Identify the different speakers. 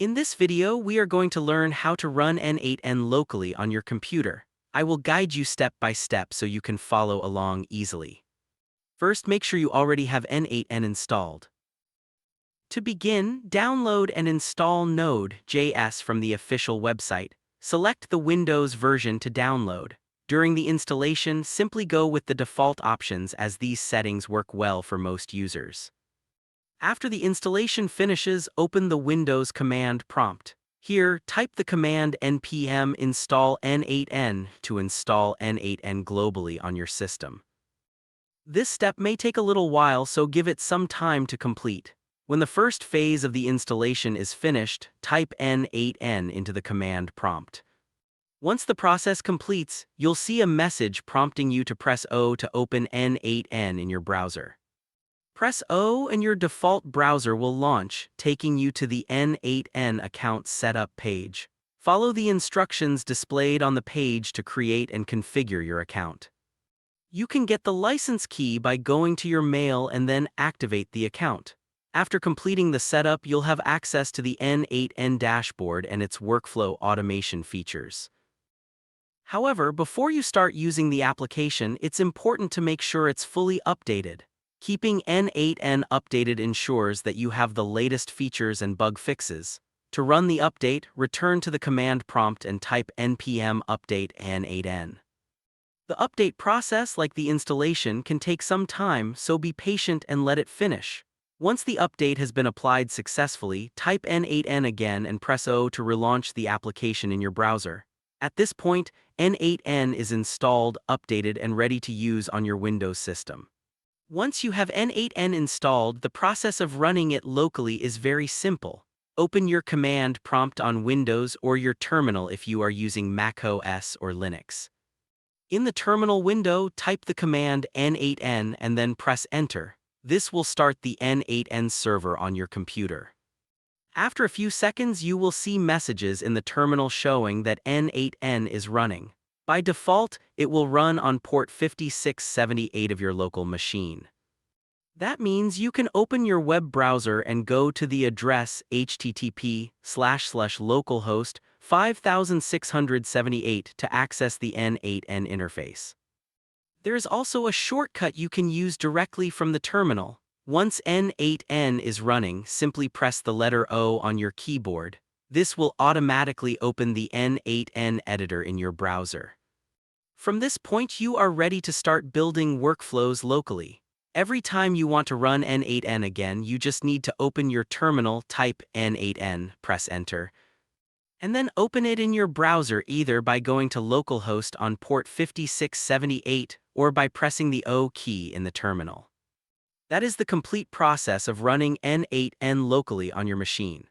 Speaker 1: In this video, we are going to learn how to run N8N locally on your computer. I will guide you step by step so you can follow along easily. First, make sure you already have N8N installed. To begin, download and install Node.js from the official website. Select the Windows version to download. During the installation, simply go with the default options as these settings work well for most users. After the installation finishes, open the Windows command prompt. Here, type the command npm install N8N to install N8N globally on your system. This step may take a little while, so give it some time to complete. When the first phase of the installation is finished, type N8N into the command prompt. Once the process completes, you'll see a message prompting you to press O to open N8N in your browser. Press O and your default browser will launch, taking you to the N8N account setup page. Follow the instructions displayed on the page to create and configure your account. You can get the license key by going to your mail and then activate the account. After completing the setup, you'll have access to the N8N dashboard and its workflow automation features. However, before you start using the application, it's important to make sure it's fully updated. Keeping N8N updated ensures that you have the latest features and bug fixes. To run the update, return to the command prompt and type npm update N8N. The update process, like the installation, can take some time, so be patient and let it finish. Once the update has been applied successfully, type N8N again and press O to relaunch the application in your browser. At this point, N8N is installed, updated, and ready to use on your Windows system. Once you have N8N installed, the process of running it locally is very simple. Open your command prompt on Windows or your terminal if you are using macOS or Linux. In the terminal window, type the command N8N and then press Enter. This will start the N8N server on your computer. After a few seconds, you will see messages in the terminal showing that N8N is running. By default, it will run on port 5678 of your local machine. That means you can open your web browser and go to the address http://localhost 5678 to access the N8N interface. There's also a shortcut you can use directly from the terminal. Once N8N is running, simply press the letter O on your keyboard. This will automatically open the N8N editor in your browser. From this point, you are ready to start building workflows locally. Every time you want to run N8N again, you just need to open your terminal, type N8N, press Enter, and then open it in your browser either by going to localhost on port 5678 or by pressing the O key in the terminal. That is the complete process of running N8N locally on your machine.